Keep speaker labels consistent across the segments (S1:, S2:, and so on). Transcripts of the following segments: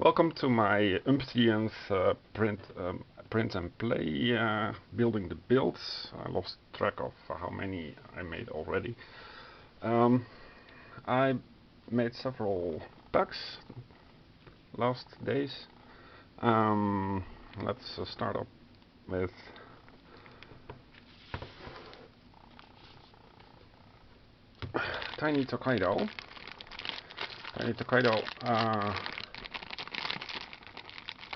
S1: Welcome to my umpteenth print and play building the builds. I lost track of how many I made already. I made several packs last days. Let's start up with Tiny Tokaido. Tiny Tokaido.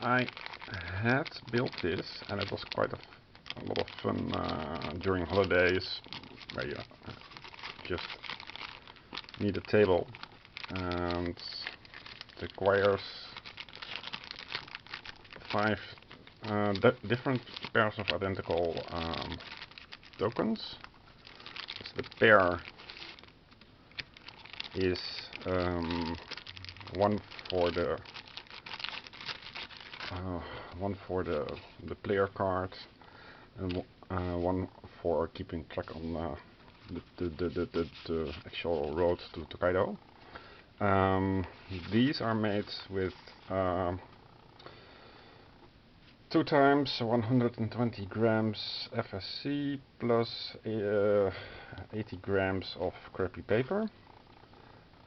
S1: I had built this, and it was quite a lot of fun during holidays, where you just need a table, and it requires 5 different pairs of identical tokens. So the pair is one for the player card, and one for keeping track on the actual road to Tokaido. These are made with 2 times 120 grams FSC plus 80 grams of crappy paper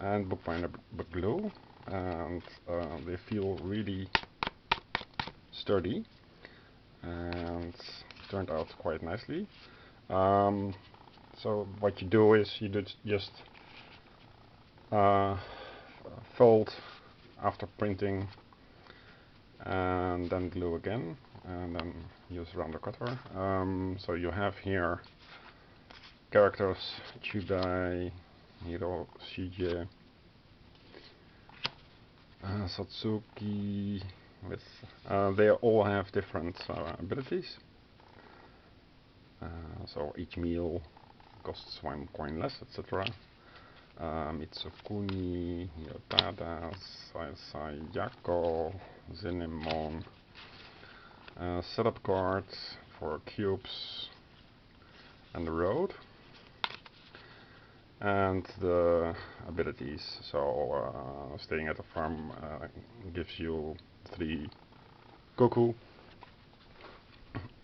S1: and bookbinder glue, and they feel really sturdy and turned out quite nicely. So what you do is you just fold after printing and then glue again, and then use rounder cutter. So you have here characters Chudai, Hiro, Shige, Satsuki, with they all have different abilities. So each meal costs 1 coin less, etc. Mitsukuni, Yotada, Sayako, Zinemon, setup card for cubes and the road, and the abilities. So staying at the farm gives you 3 Goku,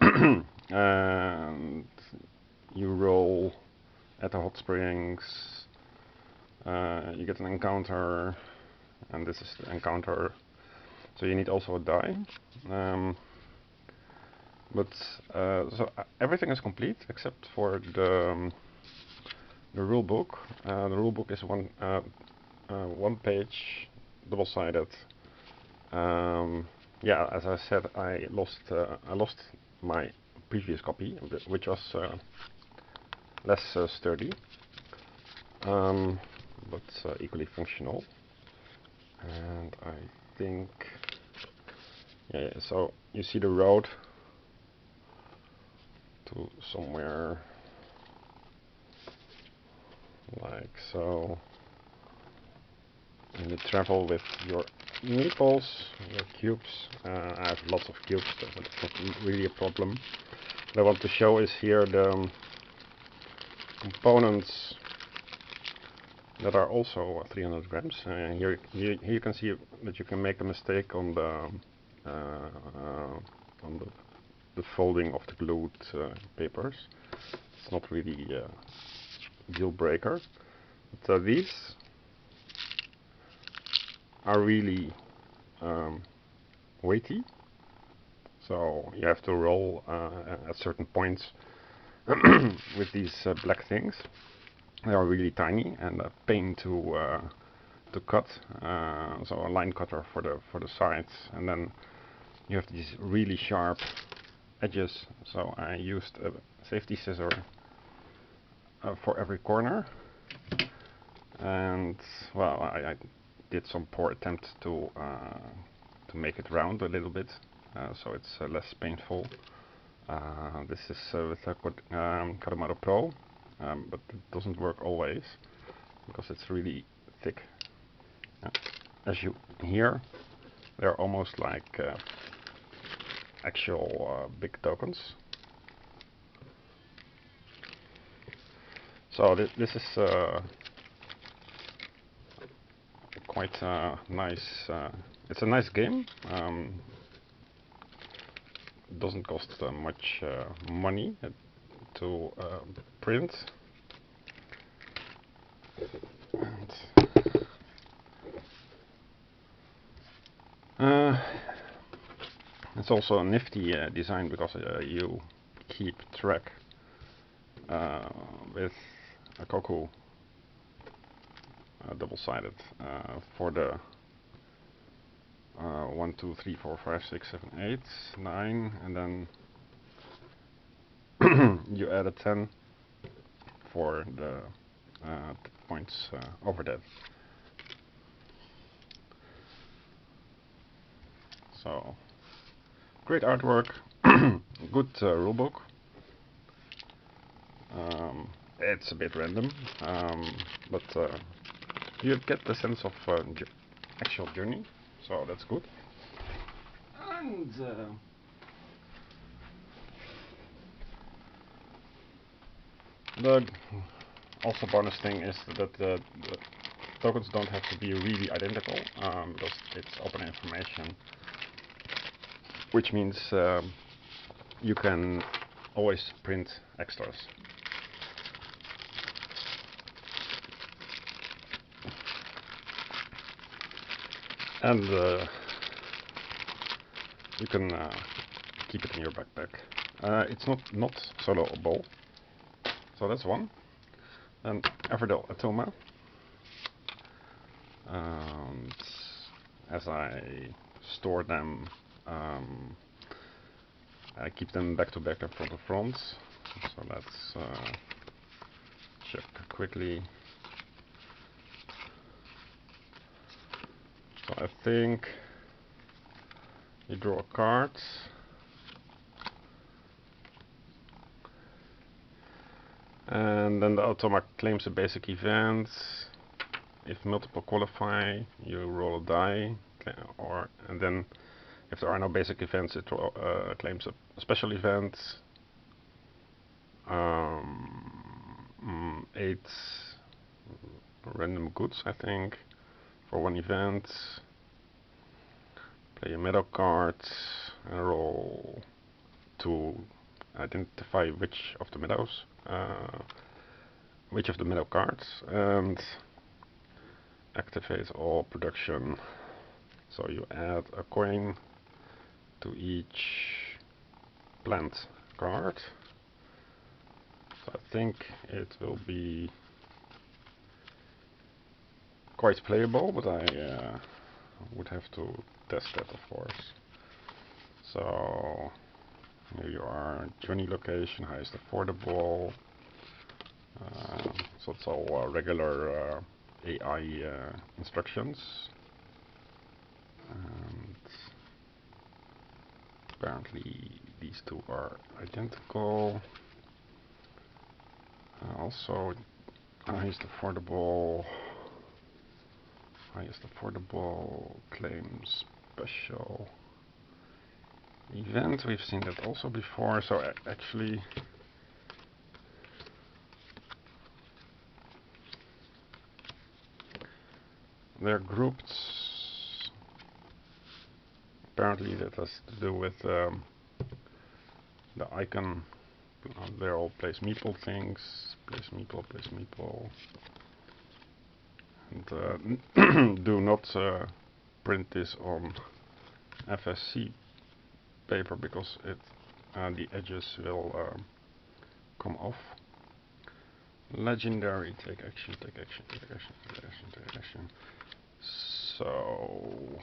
S1: and you roll at the hot springs. You get an encounter, and this is the encounter. So you need also a die. So everything is complete except for the rule book. The rule book is one page, double-sided. Yeah, as I said, I lost my previous copy, which was less sturdy, but equally functional. And I think, yeah, so you see the road to somewhere like so, and you travel with your meeples, your cubes. I have lots of cubes, so that's not really a problem. What I want to show is here the components that are also 300 grams. Here you can see that you can make a mistake on the folding of the glued papers. It's not really a deal breaker. But these are really weighty, so you have to roll at certain points with these black things. They are really tiny and a pain to cut. So a line cutter for the sides, and then you have these really sharp edges. So I used a safety scissor for every corner, and well, I did some poor attempt to make it round a little bit, so it's less painful. This is with a Adamastor Pro, but it doesn't work always because it's really thick. As you hear, they're almost like actual big tokens. So this is quite nice. It's a nice game. Doesn't cost much money to print. And it's also a nifty design because you keep track with a Koku double-sided for the 1, 2, 3, 4, 5, 6, 7, 8, 9, and then you add a 10 for the points over that. So, great artwork, good rulebook. It's a bit random, but you get the sense of actual journey, so that's good. And the also bonus thing is that the tokens don't have to be really identical, because it's open information, which means you can always print extras. And you can keep it in your backpack. It's not soloable, so that's one. And Everdell Automa. As I store them, I keep them back to back and front to front. So let's check quickly. So I think you draw a card. And then the Automa claims a basic event. If multiple qualify, you roll a die, and then if there are no basic events, it claims a special event. 8 random goods, I think, for one event. Play a meadow card and roll to identify which of the meadows, which of the meadow cards, and activate all production. So you add a coin to each plant card. So I think it will be quite playable, but I would have to test that, of course. So here you are, journey location, highest affordable. So it's all regular AI instructions. And apparently these two are identical. Also, highest affordable claim special event. We've seen that also before. So actually, they're grouped. Apparently that has to do with the icon. They're all place meeple things. Place meeple. And do not print this on FSC paper because the edges will come off. Legendary, take action. So,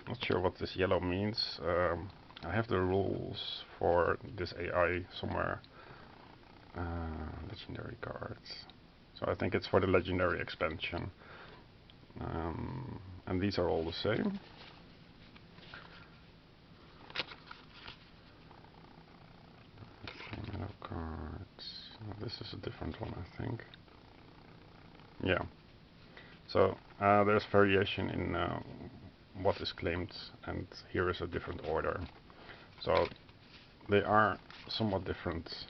S1: not sure what this yellow means. I have the rules for this AI somewhere. Legendary cards. So I think it's for the legendary expansion. And these are all the same. Cards. This is a different one, I think. Yeah. So there's variation in what is claimed, and here is a different order. So they are somewhat different.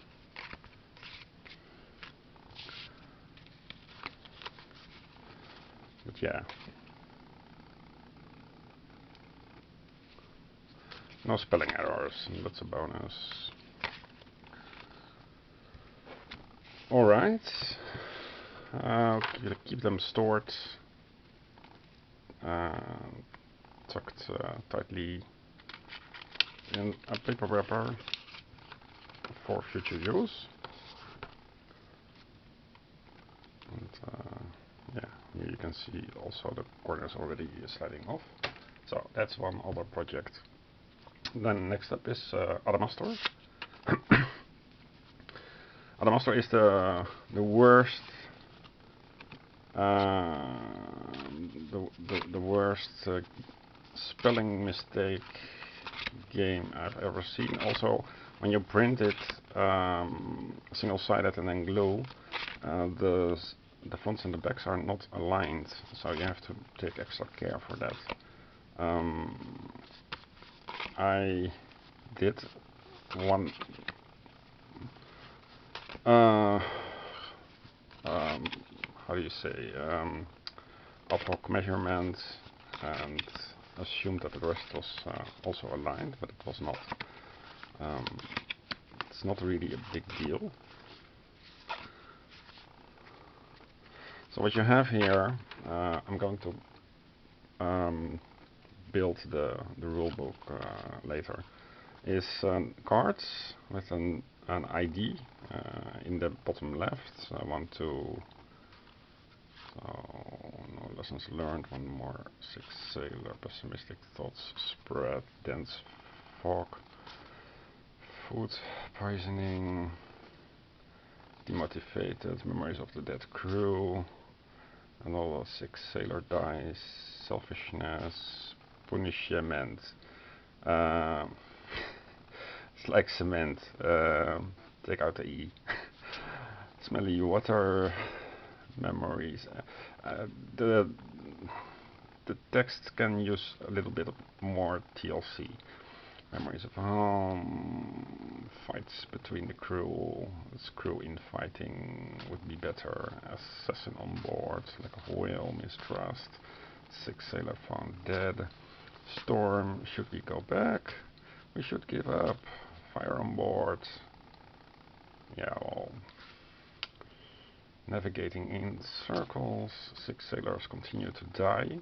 S1: But yeah, No spelling errors, that's a bonus. Alright. Keep them stored, tucked tightly in a paper wrapper for future use. And yeah, here you can see also the corners already sliding off. So that's one other project. Then next up is Adamastor. Adamastor is the worst the worst spelling mistake game I've ever seen. Also, when you print it single-sided and then glue, the fronts and the backs are not aligned, so you have to take extra care for that. I did one how do you say, ad hoc measurement and assumed that the rest was also aligned, but it was not. It's not really a big deal. So what you have here, I'm going to build the rule book later, is cards with an ID in the bottom left. So I want to, no lessons learned, one more, 6 sailor, pessimistic thoughts spread, dense fog, food poisoning, demotivated, memories of the dead crew, another 6 sailor dies, selfishness, punishment. It's like cement. Take out the E. Smelly water, memories. The text can use a little bit more TLC. Memories of home, fights between the crew, crew infighting would be better, assassin on board, like a whale, mistrust, 6 sailor found dead, storm, should we go back, we should give up, fire on board, yeah, well, navigating in circles, 6 sailors continue to die,